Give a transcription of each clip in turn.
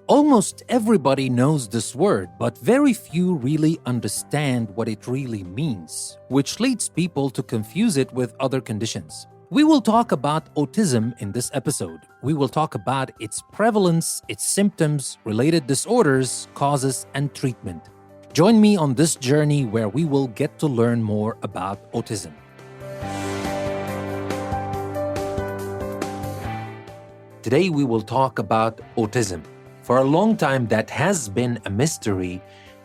Almost everybody knows this word, but very few really understand what it really means, which leads people to confuse it with other conditions. We will talk about autism in this episode. We will talk about its prevalence, its symptoms, related disorders, causes, and treatment. Join me on this journey where we will get to learn more about autism. Today we will talk about autism. For a long time, that has been a mystery,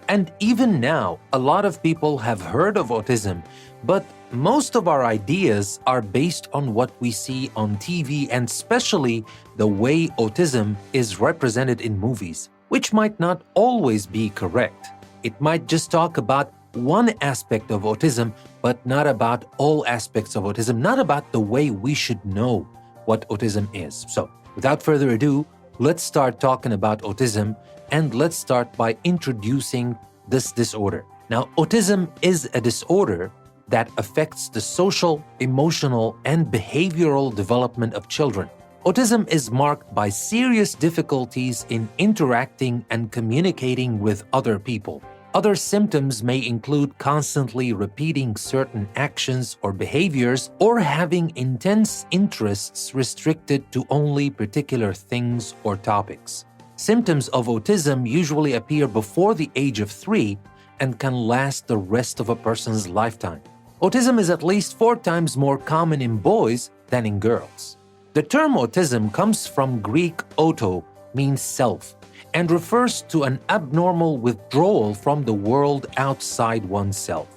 and even now, a lot of people have heard of autism, but most of our ideas are based on what we see on TV and especially the way autism is represented in movies, which might not always be correct. It might just talk about one aspect of autism, but not about all aspects of autism, not about the way we should know what autism is. So, without further ado, let's start talking about autism, and let's start by introducing this disorder. Now, autism is a disorder that affects the social, emotional, and behavioral development of children. Autism is marked by serious difficulties in interacting and communicating with other people. Other symptoms may include constantly repeating certain actions or behaviors or having intense interests restricted to only particular things or topics. Symptoms of autism usually appear before the age of 3 and can last the rest of a person's lifetime. Autism is at least 4 times more common in boys than in girls. The term autism comes from Greek auto, means self, and refers to an abnormal withdrawal from the world outside oneself.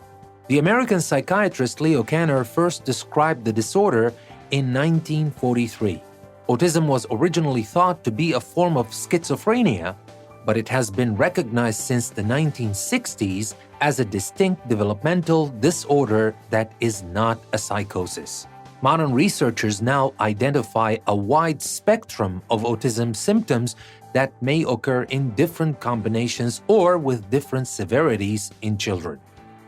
The American psychiatrist Leo Kanner first described the disorder in 1943. Autism was originally thought to be a form of schizophrenia, but it has been recognized since the 1960s as a distinct developmental disorder that is not a psychosis. Modern researchers now identify a wide spectrum of autism symptoms that may occur in different combinations or with different severities in children.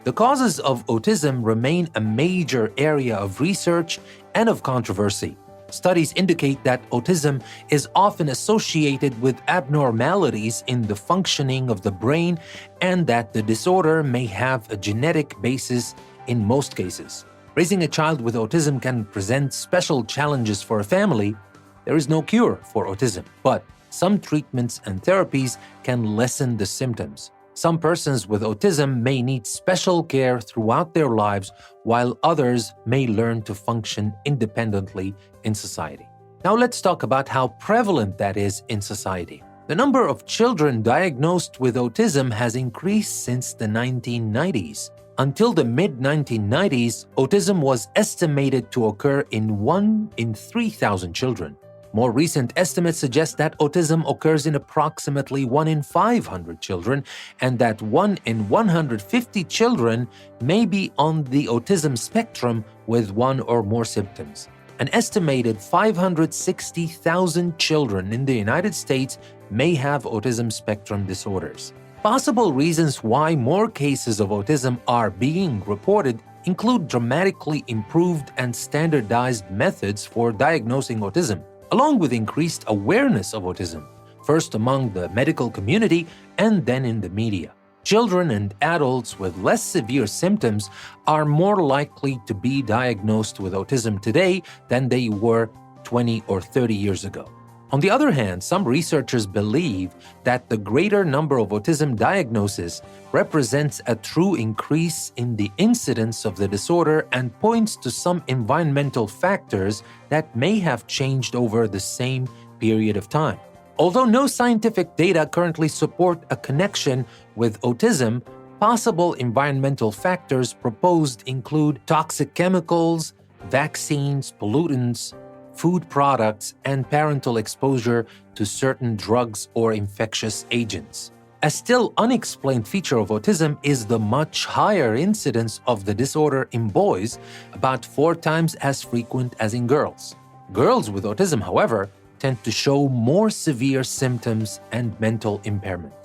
The causes of autism remain a major area of research and of controversy. Studies indicate that autism is often associated with abnormalities in the functioning of the brain and that the disorder may have a genetic basis in most cases. Raising a child with autism can present special challenges for a family. There is no cure for autism, but some treatments and therapies can lessen the symptoms. Some persons with autism may need special care throughout their lives, while others may learn to function independently in society. Now let's talk about how prevalent that is in society. The number of children diagnosed with autism has increased since the 1990s. Until the mid-1990s, autism was estimated to occur in 1 in 3,000 children. More recent estimates suggest that autism occurs in approximately 1 in 500 children and that 1 in 150 children may be on the autism spectrum with 1 or more symptoms. An estimated 560,000 children in the United States may have autism spectrum disorders. Possible reasons why more cases of autism are being reported include dramatically improved and standardized methods for diagnosing autism, along with increased awareness of autism, first among the medical community and then in the media. Children and adults with less severe symptoms are more likely to be diagnosed with autism today than they were 20 or 30 years ago. On the other hand, some researchers believe that the greater number of autism diagnoses represents a true increase in the incidence of the disorder and points to some environmental factors that may have changed over the same period of time. Although no scientific data currently support a connection with autism, possible environmental factors proposed include toxic chemicals, vaccines, pollutants, food products, and parental exposure to certain drugs or infectious agents. A still unexplained feature of autism is the much higher incidence of the disorder in boys, about 4 times as frequent as in girls. Girls with autism, however, tend to show more severe symptoms and mental impairment.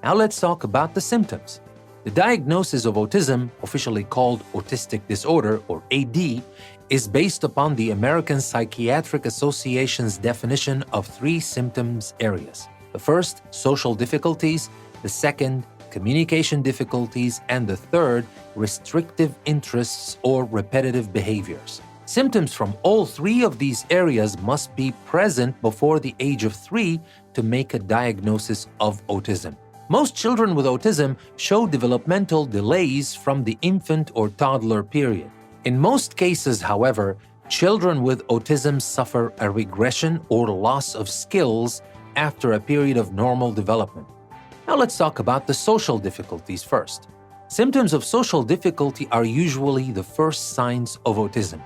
Now let's talk about the symptoms. The diagnosis of autism, officially called autistic disorder or AD, is based upon the American Psychiatric Association's definition of 3 symptoms areas. The first, social difficulties; the second, communication difficulties; and the third, restrictive interests or repetitive behaviors. Symptoms from all three of these areas must be present before the age of 3 to make a diagnosis of autism. Most children with autism show developmental delays from the infant or toddler period. In most cases, however, children with autism suffer a regression or loss of skills after a period of normal development. Now let's talk about the social difficulties first. Symptoms of social difficulty are usually the first signs of autism.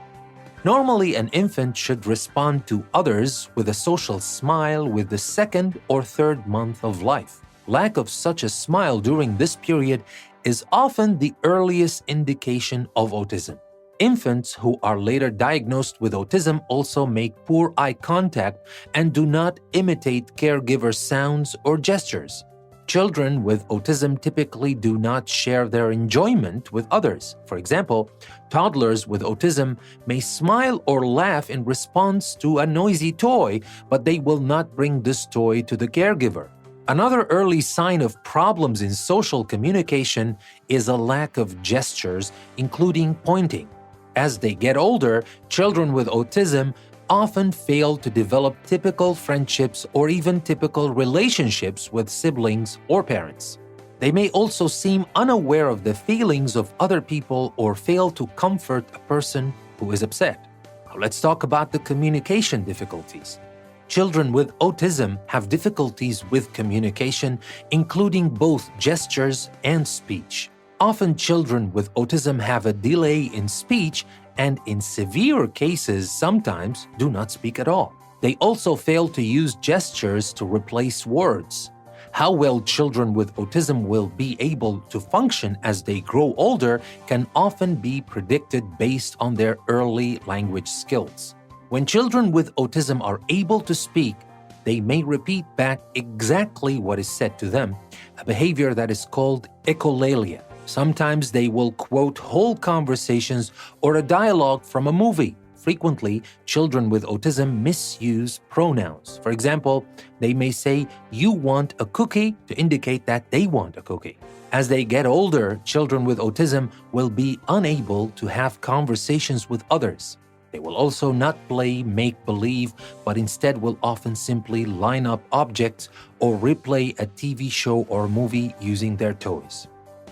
Normally, an infant should respond to others with a social smile with the second or third month of life. Lack of such a smile during this period is often the earliest indication of autism. Infants who are later diagnosed with autism also make poor eye contact and do not imitate caregiver sounds or gestures. Children with autism typically do not share their enjoyment with others. For example, toddlers with autism may smile or laugh in response to a noisy toy, but they will not bring this toy to the caregiver. Another early sign of problems in social communication is a lack of gestures, including pointing. As they get older, children with autism often fail to develop typical friendships or even typical relationships with siblings or parents. They may also seem unaware of the feelings of other people or fail to comfort a person who is upset. Now let's talk about the communication difficulties. Children with autism have difficulties with communication, including both gestures and speech. Often children with autism have a delay in speech and in severe cases sometimes do not speak at all. They also fail to use gestures to replace words. How well children with autism will be able to function as they grow older can often be predicted based on their early language skills. When children with autism are able to speak, they may repeat back exactly what is said to them, a behavior that is called echolalia. Sometimes they will quote whole conversations or a dialogue from a movie. Frequently, children with autism misuse pronouns. For example, they may say, "You want a cookie?" to indicate that they want a cookie. As they get older, children with autism will be unable to have conversations with others. They will also not play make-believe, but instead will often simply line up objects or replay a TV show or movie using their toys.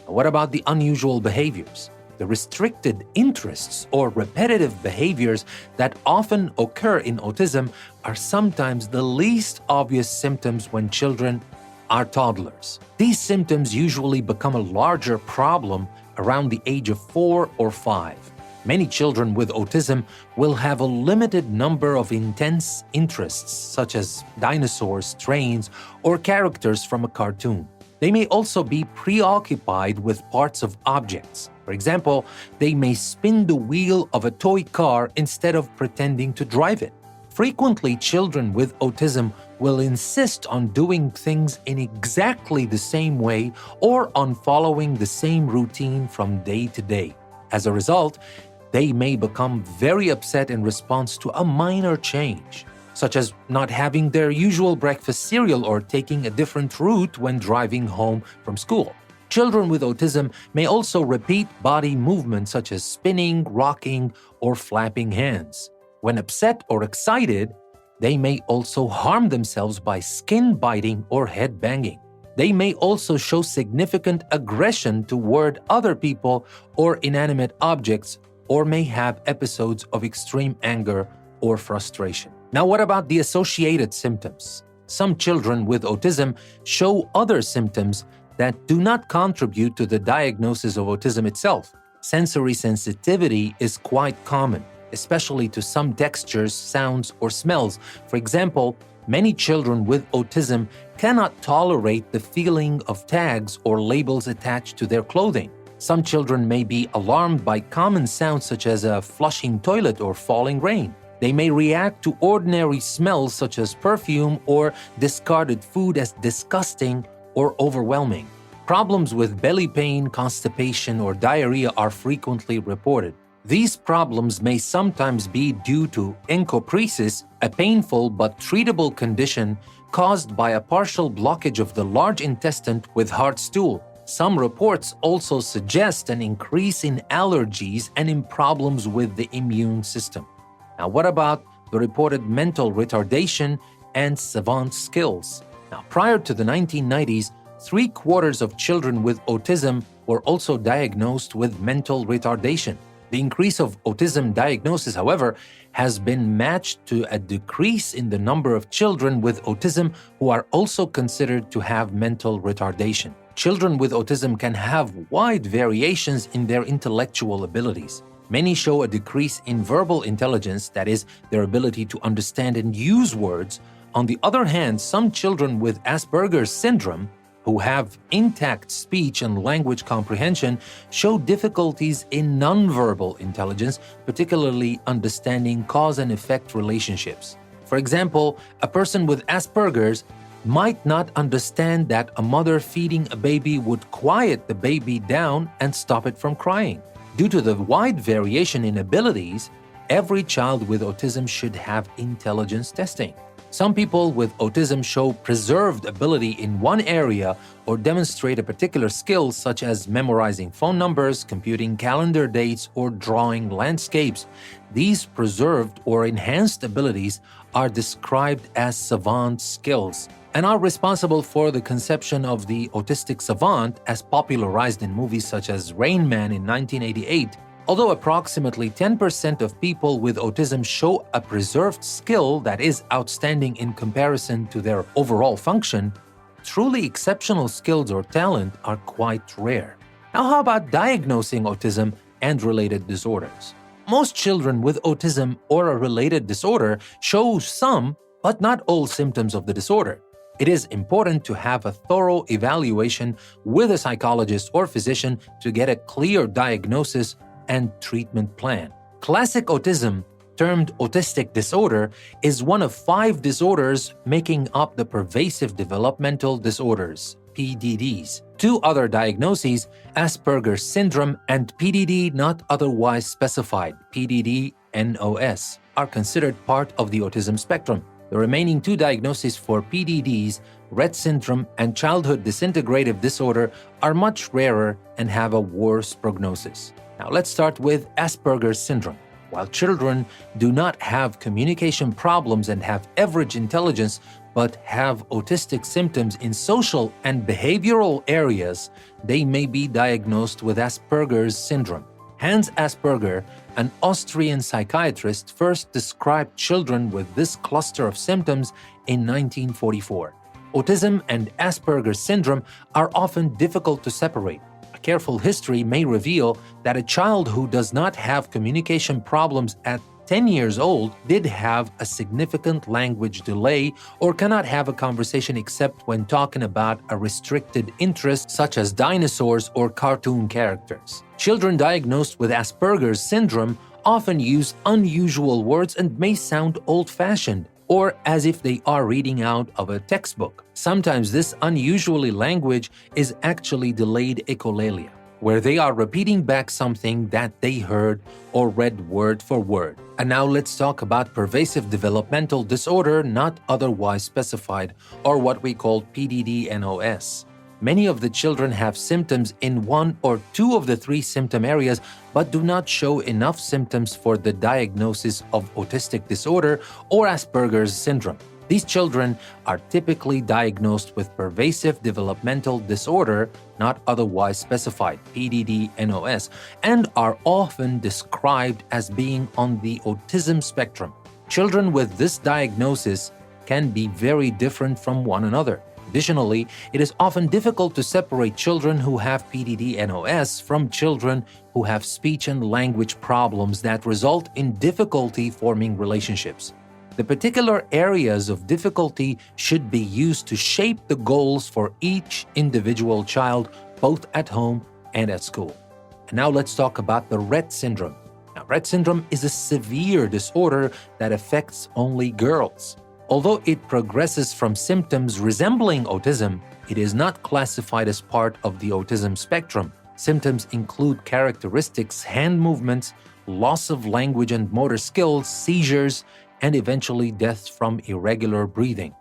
What about the unusual behaviors? The restricted interests or repetitive behaviors that often occur in autism are sometimes the least obvious symptoms when children are toddlers. These symptoms usually become a larger problem around the age of 4 or 5. Many children with autism will have a limited number of intense interests, such as dinosaurs, trains, or characters from a cartoon. They may also be preoccupied with parts of objects. For example, they may spin the wheel of a toy car instead of pretending to drive it. Frequently, children with autism will insist on doing things in exactly the same way or on following the same routine from day to day. As a result, they may become very upset in response to a minor change, such as not having their usual breakfast cereal or taking a different route when driving home from school. Children with autism may also repeat body movements such as spinning, rocking, or flapping hands. When upset or excited, they may also harm themselves by skin biting or head banging. They may also show significant aggression toward other people or inanimate objects, or may have episodes of extreme anger or frustration. Now, what about the associated symptoms? Some children with autism show other symptoms that do not contribute to the diagnosis of autism itself. Sensory sensitivity is quite common, especially to some textures, sounds, or smells. For example, many children with autism cannot tolerate the feeling of tags or labels attached to their clothing. Some children may be alarmed by common sounds such as a flushing toilet or falling rain. They may react to ordinary smells such as perfume or discarded food as disgusting or overwhelming. Problems with belly pain, constipation, or diarrhea are frequently reported. These problems may sometimes be due to encopresis, a painful but treatable condition caused by a partial blockage of the large intestine with hard stool. Some reports also suggest an increase in allergies and in problems with the immune system. Now, what about the reported mental retardation and savant skills? Now, prior to the 1990s, 3/4 of children with autism were also diagnosed with mental retardation. The increase of autism diagnosis, however, has been matched to a decrease in the number of children with autism who are also considered to have mental retardation. Children with autism can have wide variations in their intellectual abilities. Many show a decrease in verbal intelligence, that is, their ability to understand and use words. On the other hand, some children with Asperger's syndrome who have intact speech and language comprehension show difficulties in nonverbal intelligence, particularly understanding cause and effect relationships. For example, a person with Asperger's might not understand that a mother feeding a baby would quiet the baby down and stop it from crying. Due to the wide variation in abilities, every child with autism should have intelligence testing. Some people with autism show preserved ability in one area or demonstrate a particular skill, such as memorizing phone numbers, computing calendar dates, or drawing landscapes. These preserved or enhanced abilities are described as savant skills and are responsible for the conception of the autistic savant as popularized in movies such as Rain Man in 1988. Although approximately 10% of people with autism show a preserved skill that is outstanding in comparison to their overall function, truly exceptional skills or talent are quite rare. Now, how about diagnosing autism and related disorders? Most children with autism or a related disorder show some, but not all symptoms of the disorder. It is important to have a thorough evaluation with a psychologist or physician to get a clear diagnosis and treatment plan. Classic autism, termed autistic disorder, is one of 5 disorders making up the pervasive developmental disorders, PDDs. 2 other diagnoses, Asperger's syndrome and PDD not otherwise specified, PDD-NOS, are considered part of the autism spectrum. The remaining 2 diagnoses for PDDs, Rett syndrome and childhood disintegrative disorder, are much rarer and have a worse prognosis. Now let's start with Asperger's syndrome. While children do not have communication problems and have average intelligence, but have autistic symptoms in social and behavioral areas, they may be diagnosed with Asperger's syndrome. Hans Asperger, an Austrian psychiatrist, first described children with this cluster of symptoms in 1944. Autism and Asperger's syndrome are often difficult to separate. A careful history may reveal that a child who does not have communication problems at 10 years old did have a significant language delay or cannot have a conversation except when talking about a restricted interest such as dinosaurs or cartoon characters. Children diagnosed with Asperger's syndrome often use unusual words and may sound old-fashioned, or as if they are reading out of a textbook. Sometimes this unusually language is actually delayed echolalia, where they are repeating back something that they heard or read word for word. And now let's talk about pervasive developmental disorder not otherwise specified, or what we call PDD-NOS. Many of the children have symptoms in 1 or 2 of the 3 symptom areas, but do not show enough symptoms for the diagnosis of autistic disorder or Asperger's syndrome. These children are typically diagnosed with pervasive developmental disorder, not otherwise specified, PDD-NOS, and are often described as being on the autism spectrum. Children with this diagnosis can be very different from one another. Additionally, it is often difficult to separate children who have PDD-NOS from children who have speech and language problems that result in difficulty forming relationships. The particular areas of difficulty should be used to shape the goals for each individual child, both at home and at school. And now let's talk about the Rett syndrome. Now, Rett syndrome is a severe disorder that affects only girls. Although it progresses from symptoms resembling autism, it is not classified as part of the autism spectrum. Symptoms include characteristics, hand movements, loss of language and motor skills, seizures, and eventually death from irregular breathing.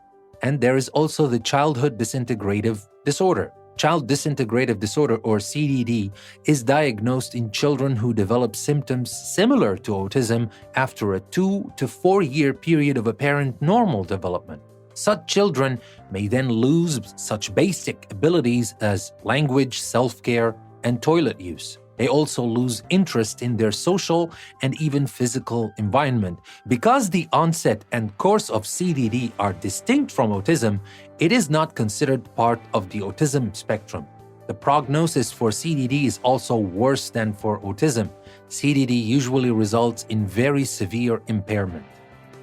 And there is also the childhood disintegrative disorder. Child disintegrative disorder, or CDD, is diagnosed in children who develop symptoms similar to autism after a 2 to 4 year period of apparent normal development. Such children may then lose such basic abilities as language, self-care, and toilet use. They also lose interest in their social and even physical environment. Because the onset and course of CDD are distinct from autism, it is not considered part of the autism spectrum. The prognosis for CDD is also worse than for autism. CDD usually results in very severe impairment.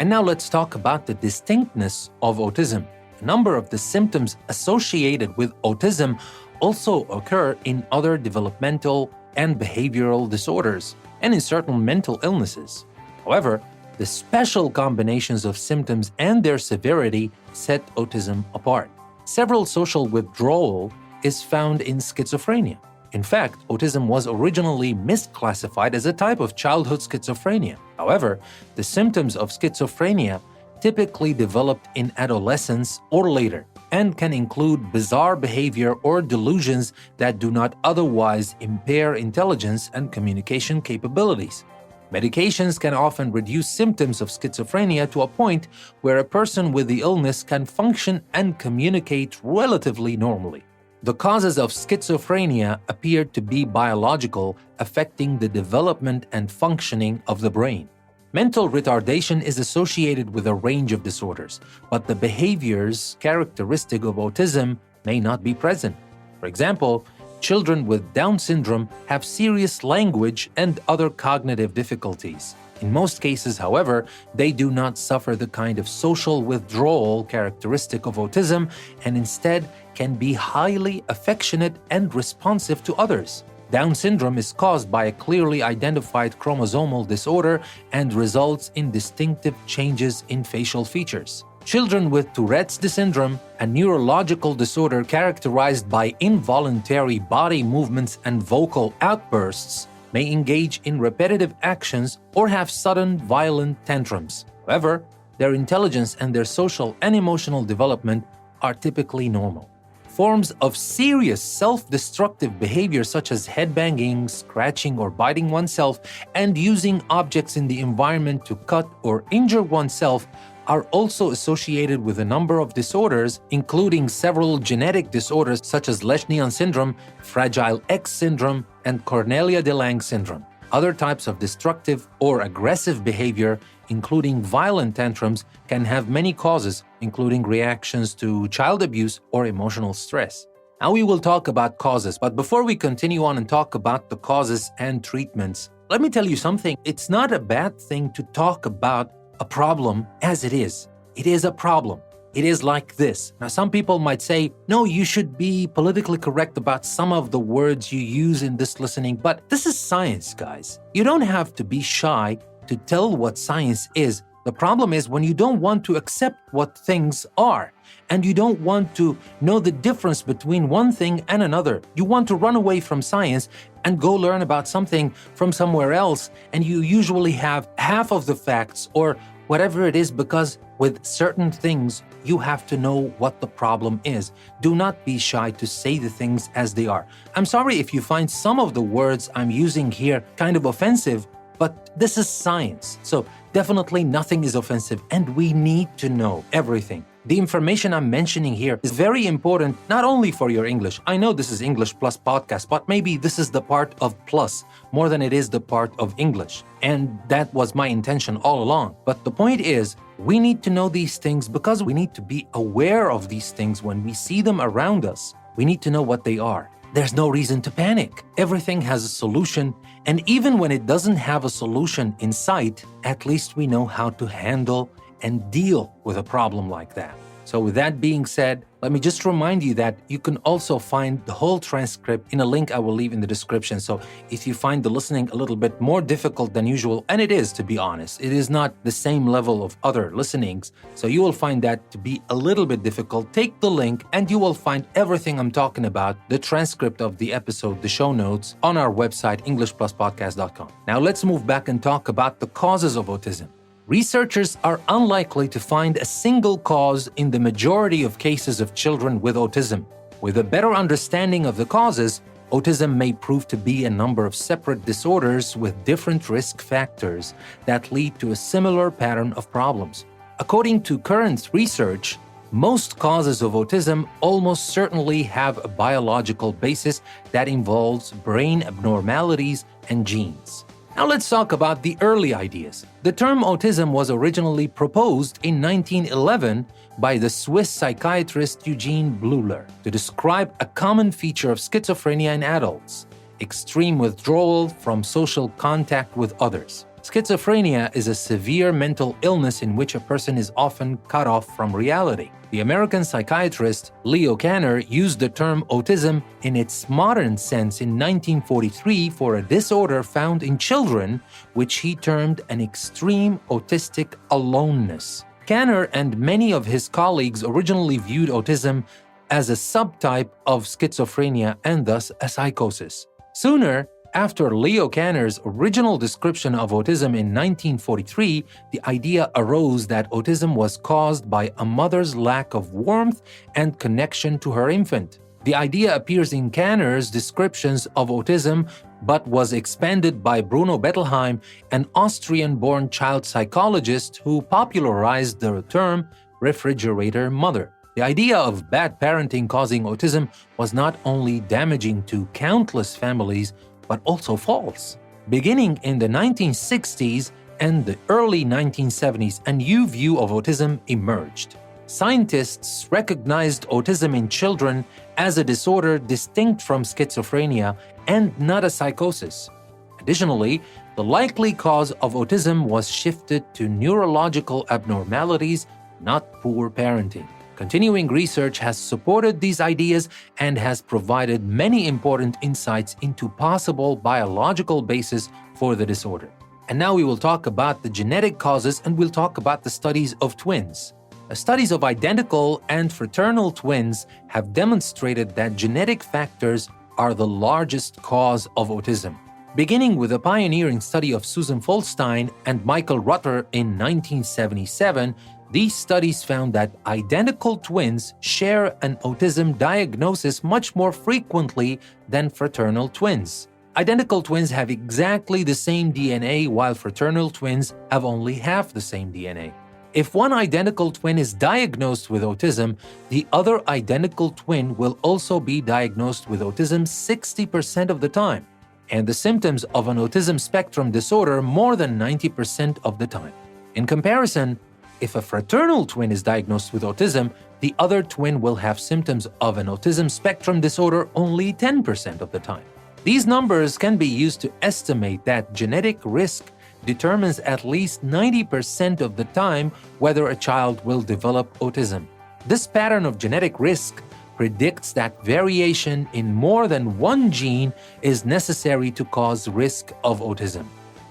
And now let's talk about the distinctness of autism. A number of the symptoms associated with autism also occur in other developmental and behavioral disorders and in certain mental illnesses. However, the special combinations of symptoms and their severity set autism apart. Several social withdrawal is found in schizophrenia. In fact, autism was originally misclassified as a type of childhood schizophrenia. However, the symptoms of schizophrenia typically developed in adolescence or later and can include bizarre behavior or delusions that do not otherwise impair intelligence and communication capabilities. Medications can often reduce symptoms of schizophrenia to a point where a person with the illness can function and communicate relatively normally. The causes of schizophrenia appear to be biological, affecting the development and functioning of the brain. Mental retardation is associated with a range of disorders, but the behaviors characteristic of autism may not be present. For example, children with Down syndrome have serious language and other cognitive difficulties. In most cases, however, they do not suffer the kind of social withdrawal characteristic of autism and instead can be highly affectionate and responsive to others. Down syndrome is caused by a clearly identified chromosomal disorder and results in distinctive changes in facial features. Children with Tourette's syndrome, a neurological disorder characterized by involuntary body movements and vocal outbursts, may engage in repetitive actions or have sudden violent tantrums. However, their intelligence and their social and emotional development are typically normal. Forms of serious self-destructive behavior such as headbanging, scratching or biting oneself, and using objects in the environment to cut or injure oneself are also associated with a number of disorders, including several genetic disorders such as Lesch-Nyhan syndrome, Fragile X syndrome, and Cornelia de Lange syndrome. Other types of destructive or aggressive behavior, including violent tantrums, can have many causes, including reactions to child abuse or emotional stress. Now we will talk about causes, but before we continue on and talk about the causes and treatments, let me tell you something. It's not a bad thing to talk about a problem as it is. It is a problem. It is like this. Now, some people might say, no, you should be politically correct about some of the words you use in this listening, but this is science, guys. You don't have to be shy to tell what science is. The problem is when you don't want to accept what things are, and you don't want to know the difference between one thing and another. You want to run away from science and go learn about something from somewhere else, and you usually have half of the facts or whatever it is, because with certain things, you have to know what the problem is. Do not be shy to say the things as they are. I'm sorry if you find some of the words I'm using here kind of offensive, but this is science. So definitely nothing is offensive, and we need to know everything. The information I'm mentioning here is very important, not only for your English. I know this is English Plus podcast, but maybe this is the part of Plus more than it is the part of English. And that was my intention all along. But the point is, we need to know these things because we need to be aware of these things when we see them around us. We need to know what they are. There's no reason to panic. Everything has a solution, and even when it doesn't have a solution in sight, at least we know how to handle and deal with a problem like that. So with that being said, let me just remind you that you can also find the whole transcript in a link I will leave in the description. So if you find the listening a little bit more difficult than usual, and it is, to be honest, it is not the same level of other listenings, so you will find that to be a little bit difficult, take the link and you will find everything I'm talking about, the transcript of the episode, the show notes, on our website, EnglishPlusPodcast.com. Now let's move back and talk about the causes of autism. Researchers are unlikely to find a single cause in the majority of cases of children with autism. With a better understanding of the causes, autism may prove to be a number of separate disorders with different risk factors that lead to a similar pattern of problems. According to current research, most causes of autism almost certainly have a biological basis that involves brain abnormalities and genes. Now let's talk about the early ideas. The term autism was originally proposed in 1911 by the Swiss psychiatrist Eugene Bleuler to describe a common feature of schizophrenia in adults: extreme withdrawal from social contact with others. Schizophrenia is a severe mental illness in which a person is often cut off from reality. The American psychiatrist Leo Kanner used the term autism in its modern sense in 1943 for a disorder found in children, which he termed an extreme autistic aloneness. Kanner and many of his colleagues originally viewed autism as a subtype of schizophrenia and thus a psychosis. Sooner, after Leo Kanner's original description of autism in 1943, the idea arose that autism was caused by a mother's lack of warmth and connection to her infant. The idea appears in Kanner's descriptions of autism, but was expanded by Bruno Bettelheim, an Austrian-born child psychologist who popularized the term refrigerator mother. The idea of bad parenting causing autism was not only damaging to countless families, but also false. Beginning in the 1960s and the early 1970s, a new view of autism emerged. Scientists recognized autism in children as a disorder distinct from schizophrenia and not a psychosis. Additionally, the likely cause of autism was shifted to neurological abnormalities, not poor parenting. Continuing research has supported these ideas and has provided many important insights into possible biological basis for the disorder. And now we will talk about the genetic causes, and we'll talk about the studies of twins. Studies of identical and fraternal twins have demonstrated that genetic factors are the largest cause of autism. Beginning with a pioneering study of Susan Folstein and Michael Rutter in 1977, these studies found that identical twins share an autism diagnosis much more frequently than fraternal twins. Identical twins have exactly the same DNA, while fraternal twins have only half the same DNA. If one identical twin is diagnosed with autism, the other identical twin will also be diagnosed with autism 60% of the time, and the symptoms of an autism spectrum disorder more than 90% of the time. In comparison, if a fraternal twin is diagnosed with autism, the other twin will have symptoms of an autism spectrum disorder only 10% of the time. These numbers can be used to estimate that genetic risk determines at least 90% of the time whether a child will develop autism. This pattern of genetic risk predicts that variation in more than one gene is necessary to cause risk of autism.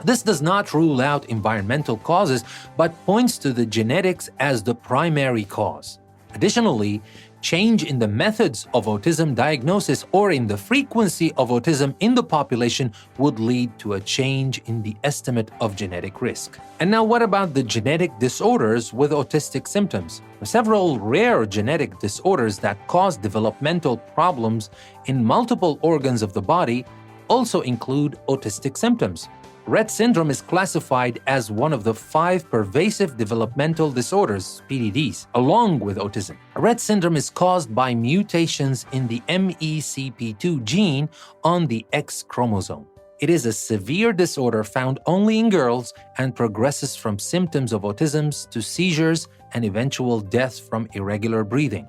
This does not rule out environmental causes, but points to the genetics as the primary cause. Additionally, change in the methods of autism diagnosis or in the frequency of autism in the population would lead to a change in the estimate of genetic risk. And now, what about the genetic disorders with autistic symptoms? Several rare genetic disorders that cause developmental problems in multiple organs of the body also include autistic symptoms. Rett syndrome is classified as one of the 5 pervasive developmental disorders, PDDs, along with autism. Rett syndrome is caused by mutations in the MECP2 gene on the X chromosome. It is a severe disorder found only in girls and progresses from symptoms of autism to seizures and eventual death from irregular breathing.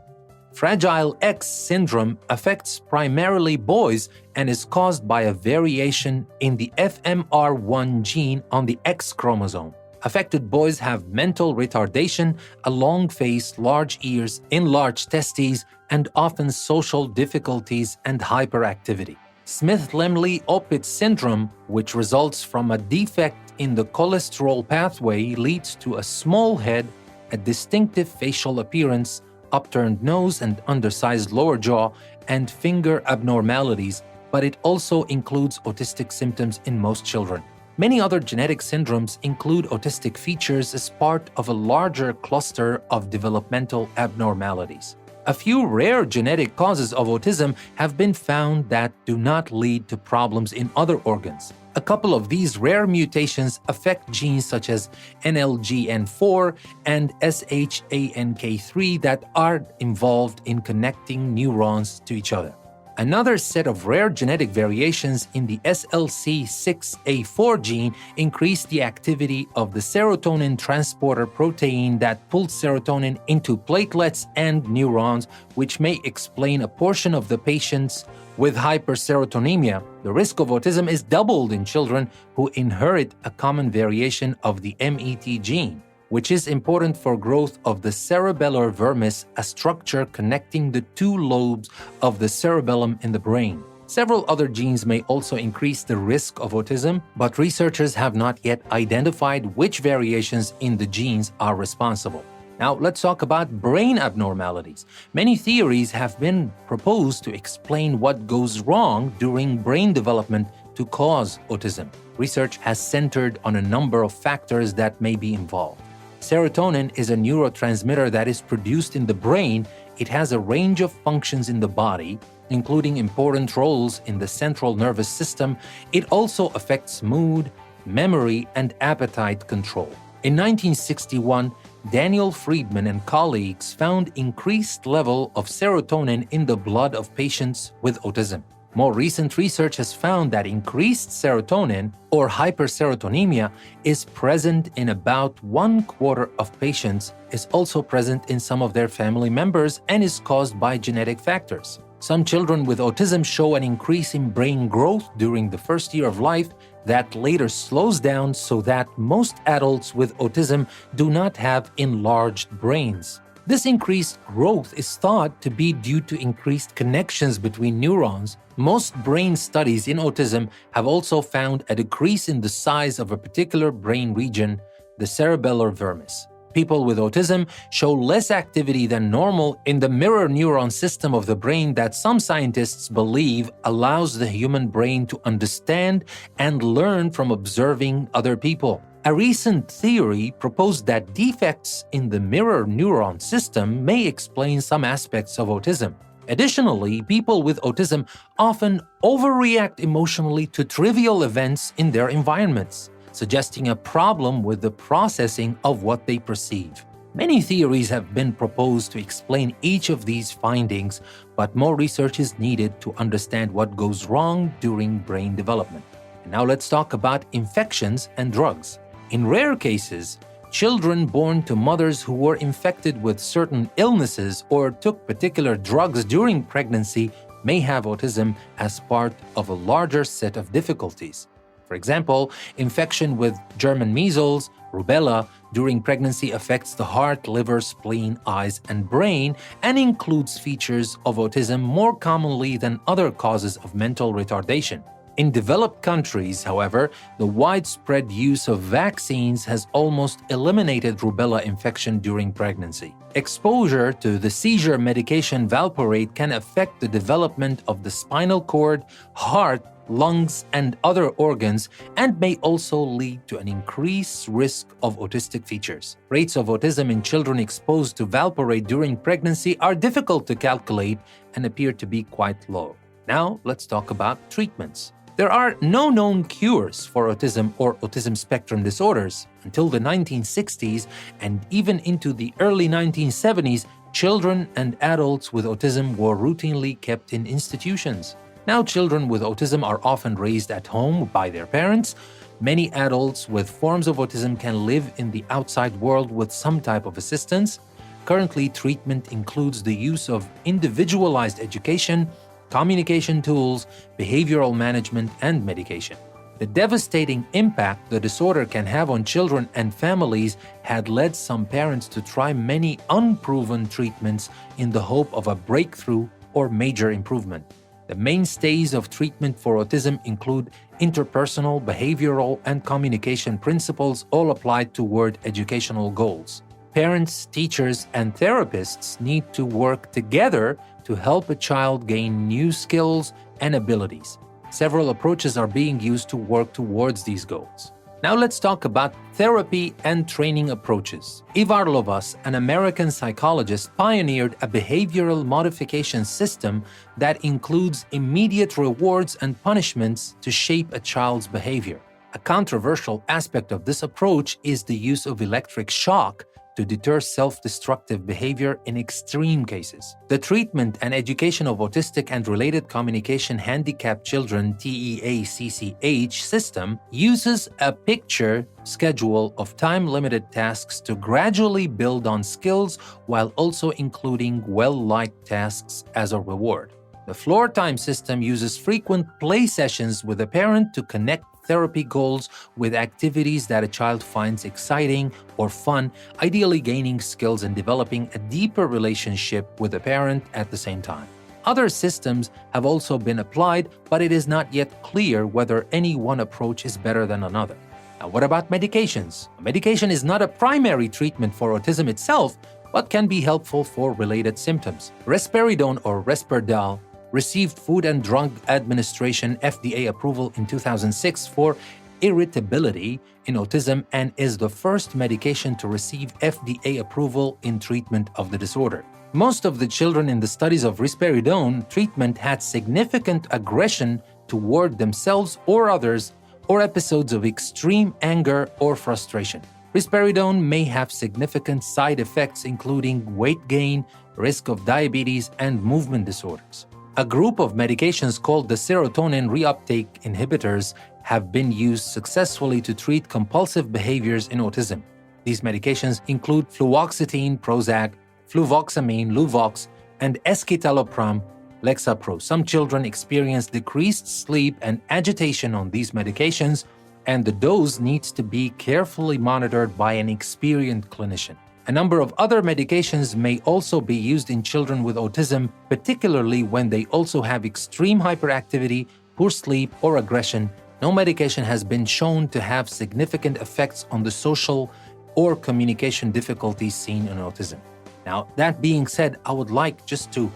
Fragile X syndrome affects primarily boys and is caused by a variation in the FMR1 gene on the X chromosome. Affected boys have mental retardation, a long face, large ears, enlarged testes, and often social difficulties and hyperactivity. Smith-Lemli-Opitz syndrome, which results from a defect in the cholesterol pathway, leads to a small head, a distinctive facial appearance, upturned nose and undersized lower jaw, and finger abnormalities, but it also includes autistic symptoms in most children. Many other genetic syndromes include autistic features as part of a larger cluster of developmental abnormalities. A few rare genetic causes of autism have been found that do not lead to problems in other organs. A couple of these rare mutations affect genes such as NLGN4 and SHANK3 that are involved in connecting neurons to each other. Another set of rare genetic variations in the SLC6A4 gene increase the activity of the serotonin transporter protein that pulls serotonin into platelets and neurons, which may explain a portion of the patients with hyperserotonemia. The risk of autism is doubled in children who inherit a common variation of the MET gene, which is important for growth of the cerebellar vermis, a structure connecting the two lobes of the cerebellum in the brain. Several other genes may also increase the risk of autism, but researchers have not yet identified which variations in the genes are responsible. Now, let's talk about brain abnormalities. Many theories have been proposed to explain what goes wrong during brain development to cause autism. Research has centered on a number of factors that may be involved. Serotonin is a neurotransmitter that is produced in the brain. It has a range of functions in the body, including important roles in the central nervous system. It also affects mood, memory, and appetite control. In 1961, Daniel Friedman and colleagues found increased level of serotonin in the blood of patients with autism. More recent research has found that increased serotonin, or hyperserotonemia, is present in about 1/4 of patients, is also present in some of their family members, and is caused by genetic factors. Some children with autism show an increase in brain growth during the first year of life that later slows down, so that most adults with autism do not have enlarged brains. This increased growth is thought to be due to increased connections between neurons. Most brain studies in autism have also found a decrease in the size of a particular brain region, the cerebellar vermis. People with autism show less activity than normal in the mirror neuron system of the brain that some scientists believe allows the human brain to understand and learn from observing other people. A recent theory proposed that defects in the mirror neuron system may explain some aspects of autism. Additionally, people with autism often overreact emotionally to trivial events in their environments, suggesting a problem with the processing of what they perceive. Many theories have been proposed to explain each of these findings, but more research is needed to understand what goes wrong during brain development. And now let's talk about infections and drugs. In rare cases, children born to mothers who were infected with certain illnesses or took particular drugs during pregnancy may have autism as part of a larger set of difficulties. For example, infection with German measles, rubella, during pregnancy affects the heart, liver, spleen, eyes, and brain, and includes features of autism more commonly than other causes of mental retardation. In developed countries, however, the widespread use of vaccines has almost eliminated rubella infection during pregnancy. Exposure to the seizure medication valproate can affect the development of the spinal cord, heart, lungs, and other organs, and may also lead to an increased risk of autistic features. Rates of autism in children exposed to valproate during pregnancy are difficult to calculate and appear to be quite low. Now, let's talk about treatments. There are no known cures for autism or autism spectrum disorders. Until the 1960s and even into the early 1970s, children and adults with autism were routinely kept in institutions. Now, children with autism are often raised at home by their parents. Many adults with forms of autism can live in the outside world with some type of assistance. Currently, treatment includes the use of individualized education, communication tools, behavioral management, and medication. The devastating impact the disorder can have on children and families had led some parents to try many unproven treatments in the hope of a breakthrough or major improvement. The mainstays of treatment for autism include interpersonal, behavioral, and communication principles, all applied toward educational goals. Parents, teachers, and therapists need to work together to help a child gain new skills and abilities. Several approaches are being used to work towards these goals. Now let's talk about therapy and training approaches. Ivar Lovaas, an American psychologist, pioneered a behavioral modification system that includes immediate rewards and punishments to shape a child's behavior. A controversial aspect of this approach is the use of electric shock to deter self-destructive behavior in extreme cases. The treatment and education of autistic and related communication handicapped children TEACCH system uses a picture schedule of time-limited tasks to gradually build on skills while also including well-liked tasks as a reward. The floor time system uses frequent play sessions with a parent to connect therapy goals with activities that a child finds exciting or fun, ideally gaining skills and developing a deeper relationship with a parent at the same time. Other systems have also been applied, but it is not yet clear whether any one approach is better than another. Now, what about medications? Medication is not a primary treatment for autism itself, but can be helpful for related symptoms. Risperidone or Risperdal received Food and Drug Administration FDA approval in 2006 for irritability in autism and is the first medication to receive FDA approval in treatment of the disorder. Most of the children in the studies of risperidone treatment had significant aggression toward themselves or others, or episodes of extreme anger or frustration. Risperidone may have significant side effects including weight gain, risk of diabetes, and movement disorders. A group of medications called the serotonin reuptake inhibitors have been used successfully to treat compulsive behaviors in autism. These medications include fluoxetine, Prozac, fluvoxamine, Luvox, and escitalopram, Lexapro. Some children experience decreased sleep and agitation on these medications, and the dose needs to be carefully monitored by an experienced clinician. A number of other medications may also be used in children with autism, particularly when they also have extreme hyperactivity, poor sleep, or aggression. No medication has been shown to have significant effects on the social or communication difficulties seen in autism. Now, that being said, I would like just to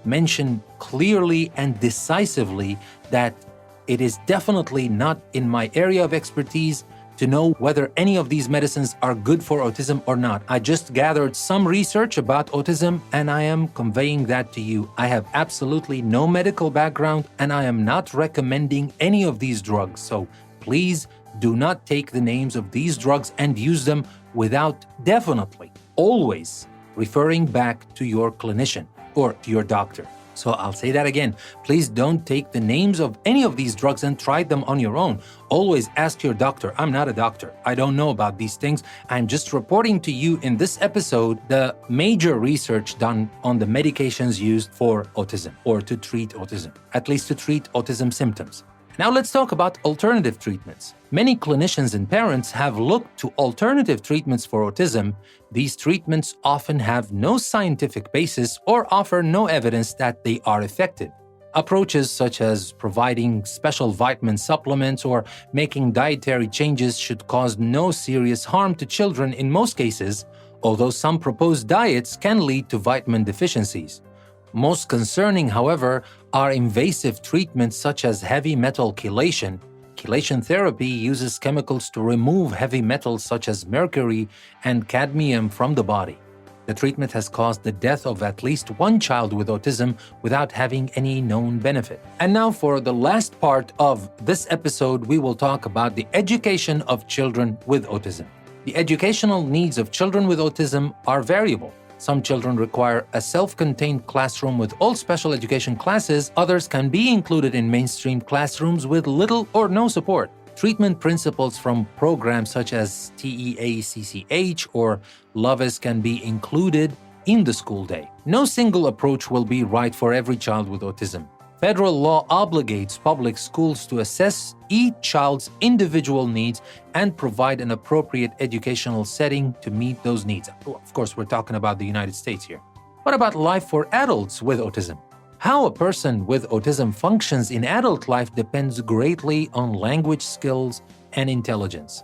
mention clearly and decisively that it is definitely not in my area of expertise to know whether any of these medicines are good for autism or not. I just gathered some research about autism and I am conveying that to you. I have absolutely no medical background and I am not recommending any of these drugs. So please do not take the names of these drugs and use them without definitely always referring back to your clinician or to your doctor. So I'll say that again. Please don't take the names of any of these drugs and try them on your own. Always ask your doctor. I'm not a doctor. I don't know about these things. I'm just reporting to you in this episode the major research done on the medications used for autism or to treat autism, at least to treat autism symptoms. Now let's talk about alternative treatments. Many clinicians and parents have looked to alternative treatments for autism. These treatments often have no scientific basis or offer no evidence that they are effective. Approaches such as providing special vitamin supplements or making dietary changes should cause no serious harm to children in most cases, although some proposed diets can lead to vitamin deficiencies. Most concerning, however, are invasive treatments such as heavy metal chelation. Chelation therapy uses chemicals to remove heavy metals such as mercury and cadmium from the body. The treatment has caused the death of at least one child with autism without having any known benefit. And now for the last part of this episode, we will talk about the education of children with autism. The educational needs of children with autism are variable. Some children require a self-contained classroom with all special education classes. Others can be included in mainstream classrooms with little or no support. Treatment principles from programs such as TEACCH or LOVES can be included in the school day. No single approach will be right for every child with autism. Federal law obligates public schools to assess each child's individual needs and provide an appropriate educational setting to meet those needs. Of course, we're talking about the United States here. What about life for adults with autism? How a person with autism functions in adult life depends greatly on language skills and intelligence.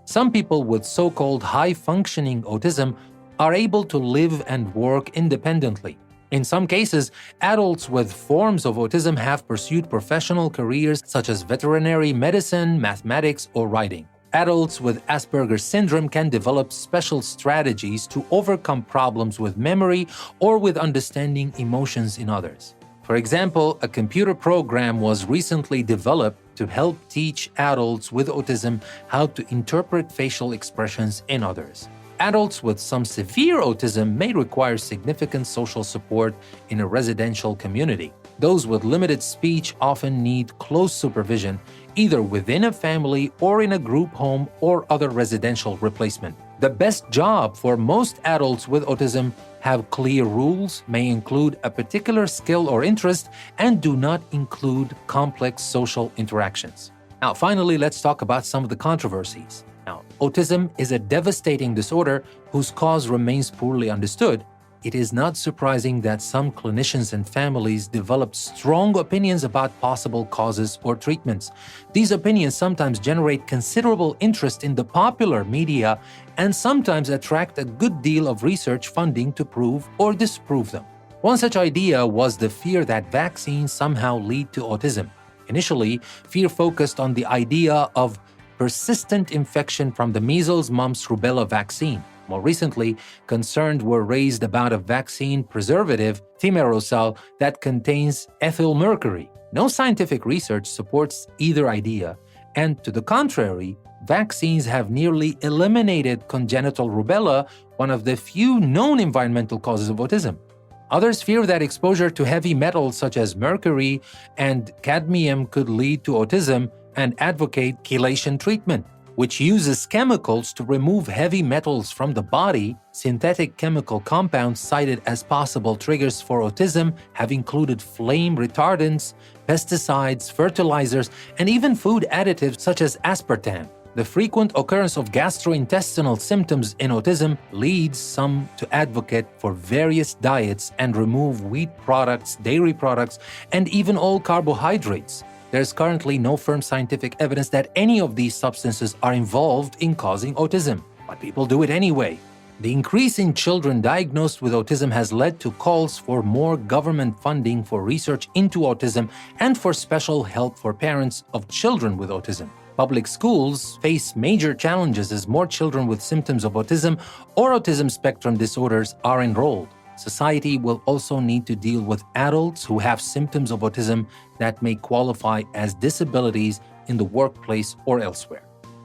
Some people with so-called high-functioning autism are able to live and work independently. In some cases, adults with forms of autism have pursued professional careers such as veterinary medicine, mathematics, or writing. Adults with Asperger's syndrome can develop special strategies to overcome problems with memory or with understanding emotions in others. For example, a computer program was recently developed to help teach adults with autism how to interpret facial expressions in others. Adults with some severe autism may require significant social support in a residential community. Those with limited speech often need close supervision, either within a family or in a group home or other residential replacement. The best job for most adults with autism have clear rules, may include a particular skill or interest, and do not include complex social interactions. Now, finally, let's talk about some of the controversies. Now, autism is a devastating disorder whose cause remains poorly understood. It is not surprising that some clinicians and families develop strong opinions about possible causes or treatments. These opinions sometimes generate considerable interest in the popular media and sometimes attract a good deal of research funding to prove or disprove them. One such idea was the fear that vaccines somehow lead to autism. Initially, fear focused on the idea of persistent infection from the measles, mumps, rubella vaccine. More recently, concerns were raised about a vaccine preservative, thimerosal, that contains ethyl mercury. No scientific research supports either idea, and to the contrary, vaccines have nearly eliminated congenital rubella, one of the few known environmental causes of autism. Others fear that exposure to heavy metals such as mercury and cadmium could lead to autism and advocate chelation treatment, which uses chemicals to remove heavy metals from the body. Synthetic chemical compounds cited as possible triggers for autism have included flame retardants, pesticides, fertilizers, and even food additives such as aspartame. The frequent occurrence of gastrointestinal symptoms in autism leads some to advocate for various diets and remove wheat products, dairy products, and even all carbohydrates. There's currently no firm scientific evidence that any of these substances are involved in causing autism, but people do it anyway. The increase in children diagnosed with autism has led to calls for more government funding for research into autism and for special help for parents of children with autism. Public schools face major challenges as more children with symptoms of autism or autism spectrum disorders are enrolled. Society will also need to deal with adults who have symptoms of autism that may qualify as disabilities in the workplace or elsewhere.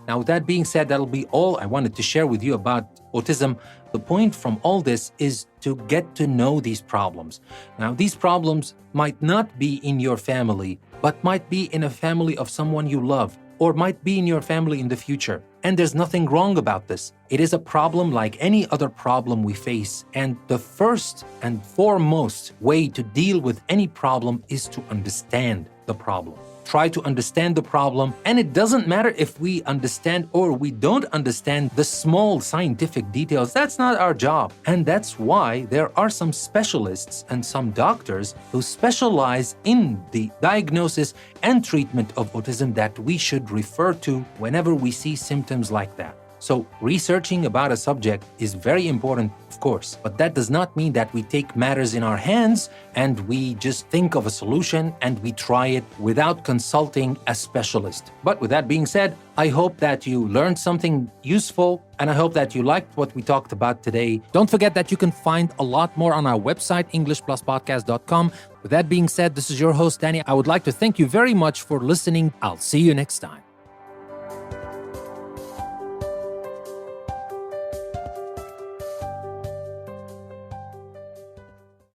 Now, with that being said, that'll be all I wanted to share with you about autism. The point from all this is to get to know these problems. Now, these problems might not be in your family, but might be in a family of someone you love, or might be in your family in the future. And there's nothing wrong about this. It is a problem like any other problem we face. And the first and foremost way to deal with any problem is to understand the problem. Try to understand the problem, and it doesn't matter if we understand or we don't understand the small scientific details. That's not our job. And that's why there are some specialists and some doctors who specialize in the diagnosis and treatment of autism that we should refer to whenever we see symptoms like that. So researching about a subject is very important, of course, but that does not mean that we take matters in our hands and we just think of a solution and we try it without consulting a specialist. But with that being said, I hope that you learned something useful and I hope that you liked what we talked about today. Don't forget that you can find a lot more on our website, EnglishPlusPodcast.com. With that being said, this is your host, Danny. I would like to thank you very much for listening. I'll see you next time.